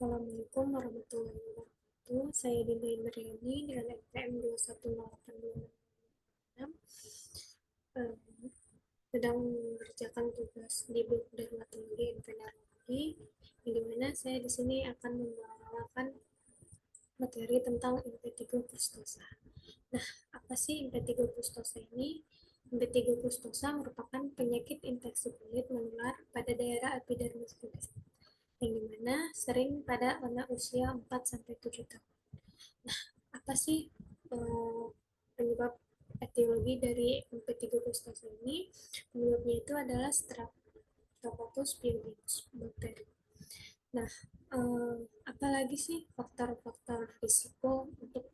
Assalamualaikum warahmatullahi wabarakatuh. Saya Dinda Indriani dengan NPM 2108266 eh, sedang mengerjakan tugas di blok dermatologi dan venerologi, yang dimana saya di sini akan membawakan materi tentang impetigo pustosa. Nah, apa sih impetigo pustosa ini? Impetigo pustosa merupakan penyakit infeksi kulit menular pada daerah epidermis kulit, yang dimana sering pada anak usia 4-7 tahun. Nah, apa sih penyebab etiologi dari impetigo pustosa ini? Penyebabnya itu adalah Staphylococcus pyogenes bakteri. Nah, eh, apalagi sih faktor-faktor risiko untuk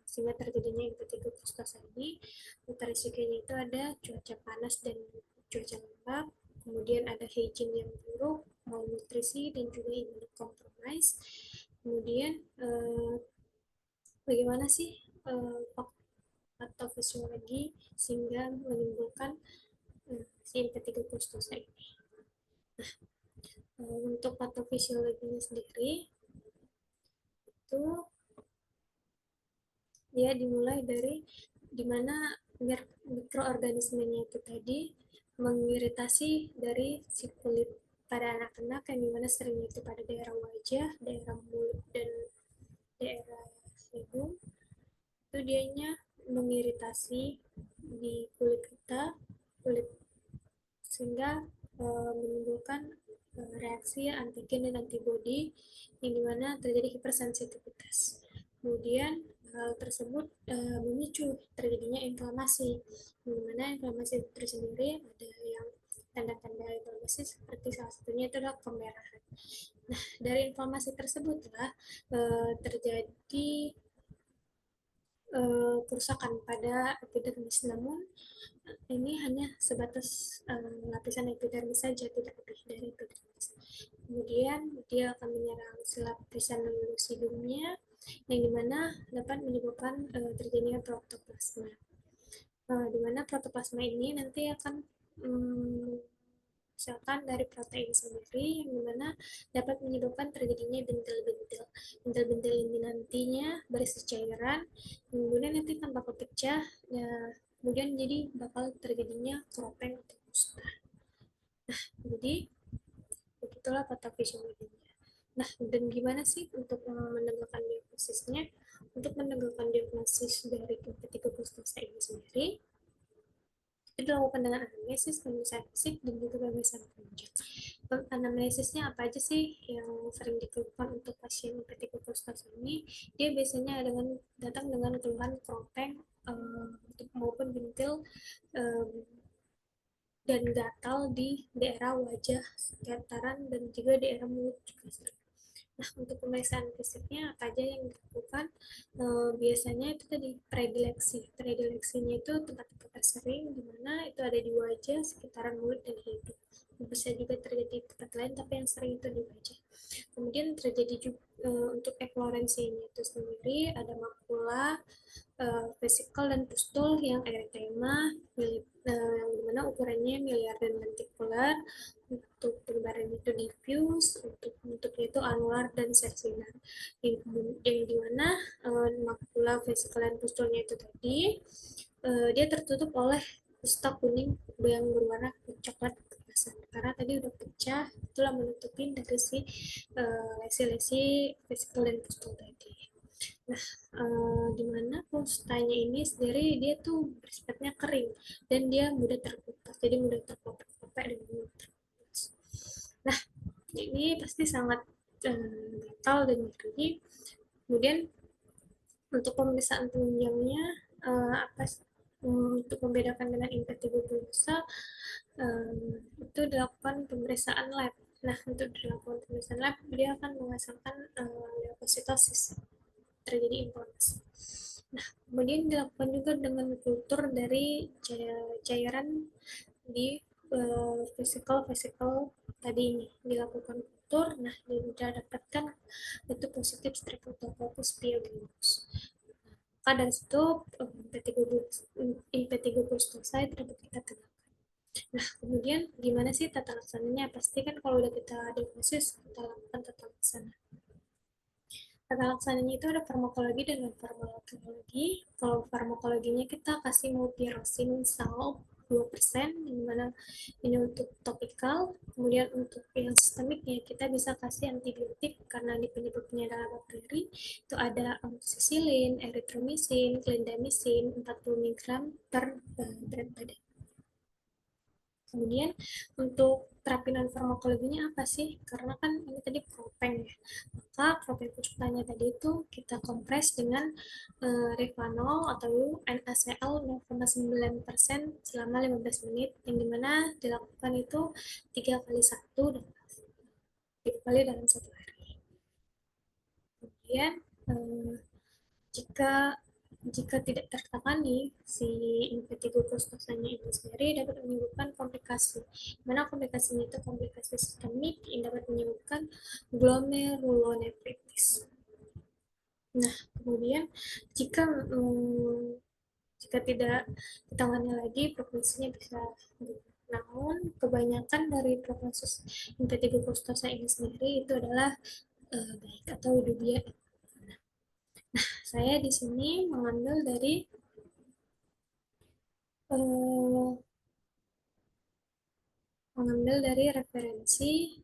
sehingga terjadinya impetigo pustosa ini? Faktor risikonya itu ada cuaca panas dan cuaca lembab, kemudian ada hygiene yang buruk, malnutrisi, dan juga imunokompromis. Kemudian bagaimana sih atau fisiologi sehingga menimbulkan si impetigo pustosa ini? Untuk patofisiologinya sendiri itu dia dimulai dari dimana mikroorganismenya itu tadi mengiritasi dari si kulit pada anak-anak, yang dimana seringnya itu pada daerah wajah, daerah mulut, dan daerah hidung. Itu dianya mengiritasi di kulit kita, kulit, sehingga menimbulkan reaksi antigen dan antibodi, yang dimana terjadi hipersensitivitas. Kemudian hal tersebut memicu terjadinya inflamasi, di mana inflamasi itu tersendiri ada yang tanda-tanda inflamasi seperti salah satunya itu adalah kemerahan. Nah, dari inflamasi tersebutlah terjadi kerusakan pada epidermis, namun ini hanya sebatas lapisan epidermis saja, tidak lebih dari epidermis. Kemudian dia akan menyerang lapisan lucidumnya, yang dimana dapat menyebabkan terjadinya protoplasma. Di mana protoplasma ini nanti akan misalkan dari protein sendiri, yang dimana dapat menyebabkan terjadinya bintil-bintil. Bintil-bintil ini nantinya berisi cairan, kemudian nanti tanpa pecah, ya, kemudian jadi bakal terjadinya keropeng atau kusta. Nah, jadi begitulah patofisiologinya. Nah, dan gimana sih untuk menegakkan diagnosisnya? Untuk menegakkan diagnosis dari impetigo pustosa ini sendiri, itu dilakukan dengan anamnesis, pemeriksaan fisik, dan juga pemeriksaan penunjang. Anamnesisnya apa aja sih yang sering dikeluhkan untuk pasien impetigo pustosa ini? Dia biasanya datang dengan keluhan keropeng maupun bintil dan gatal di daerah wajah sekitaran dan juga daerah mulut juga sering. Nah, untuk pemeriksaan fisiknya apa aja yang dilakukan? Biasanya itu tadi predileksi. Predileksinya itu tempat-tempat tersering di mana itu ada di wajah, sekitaran mulut dan hidung. Bisa juga terjadi di tempat lain, tapi yang sering itu di wajah. Kemudian terjadi juga untuk eflorensinya itu sendiri ada makula, vesikel dan pustul yang eritema, yang dimana ukurannya miliar dan lentikular. Untuk penyebaran itu diffuse, untuk bentuknya itu anular dan sirkular, yang dimana makula, vesikel dan pustulnya itu tadi dia tertutup oleh pusta kuning yang berwarna coklat keemasan, karena tadi udah pecah, itulah menutupin dari si lesi-lesi vesikel dan pustul tadi. Nah, di mana pustanya ini sendiri dia tuh bersifatnya kering dan dia mudah terkupas, jadi mudah terpopek-popek dan mudah terkupas. Nah, ini pasti sangat gatal dan nyeri. Kemudian untuk pemeriksaan penunjangnya apa untuk membedakan dengan impetigo bullosa itu dilakukan pemeriksaan lab. Nah, untuk dilakukan pemeriksaan lab dia akan menghasilkan leukositosis, terjadi inflamasi. Nah, kemudian dilakukan juga dengan kultur dari cairan di vesikel tadi ini dilakukan kultur. Nah, didapatkan itu positif Streptococcus pyogenes. Maka dari situ impetigo pustosa itu dapat kita tegakkan. Nah, kemudian gimana sih tata laksananya? Pasti kan kalau udah kita diagnosis, kita lakukan tata laksana. Tata laksananya itu ada farmakologi dan non farmakologi. Kalau farmakologinya kita kasih mupirocin sal 2%, yang mana ini untuk topikal. Kemudian untuk yang sistemiknya kita bisa kasih antibiotik karena di penyebabnya adalah bakteri. Itu ada amoxicillin, erythromycin, clindamycin 40 mg per berat badan. Kemudian untuk terapi non farmakologinya apa sih? Karena kan ini tadi propeng ya. Maka propeng pucukannya tadi itu kita kompres dengan Rivanol atau NaCl 0,9% selama 15 menit, yang dimana dilakukan itu 3 kali 1 dan 3 kali dalam 1 hari. Kemudian eh, jika jika tidak tertangani, si impetigo frustosanya itu sendiri dapat menyebabkan komplikasi. Mana komplikasinya itu komplikasi sistemik yang dapat menyebabkan glomerulonefritis. Nah, kemudian jika jika tidak ditangani lagi, prognosinya bisa buruk. Namun, kebanyakan dari prognosis impetigo frustosa ini sendiri itu adalah baik atau dubian. Saya di sini mengambil dari eh, referensi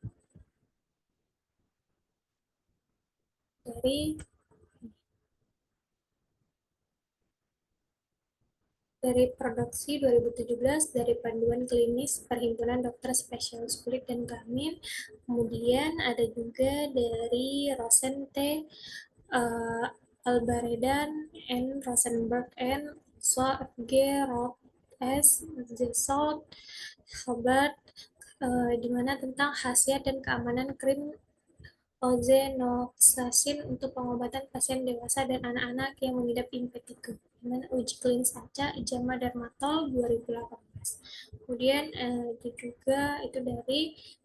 dari produksi 2017 dari Panduan Klinis Perhimpunan Dokter Spesialis Kulit dan Kelamin. Kemudian ada juga dari Rosente, Albaredan, N. Rosenberg, N. Swab, G. Roth, S. Zesot, Hobart, di mana tentang khasiat dan keamanan krim ozenoxacin untuk pengobatan pasien dewasa dan anak-anak yang mengidap impetigo dengan uji klinis ACA JAMA Dermatol 2018. Kemudian itu juga itu dari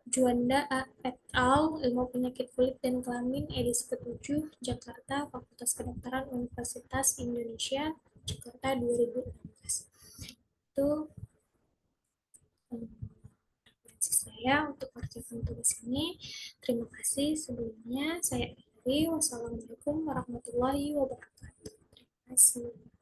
Juanda et al. Ilmu Penyakit Kulit dan Kelamin edisi ke-7 Jakarta, Fakultas Kedokteran Universitas Indonesia Jakarta 2016. Itu referensi saya untuk kerjakan tugas ini. Terima kasih sebelumnya. Saya akhiri. Wassalamualaikum warahmatullahi wabarakatuh. Terima kasih.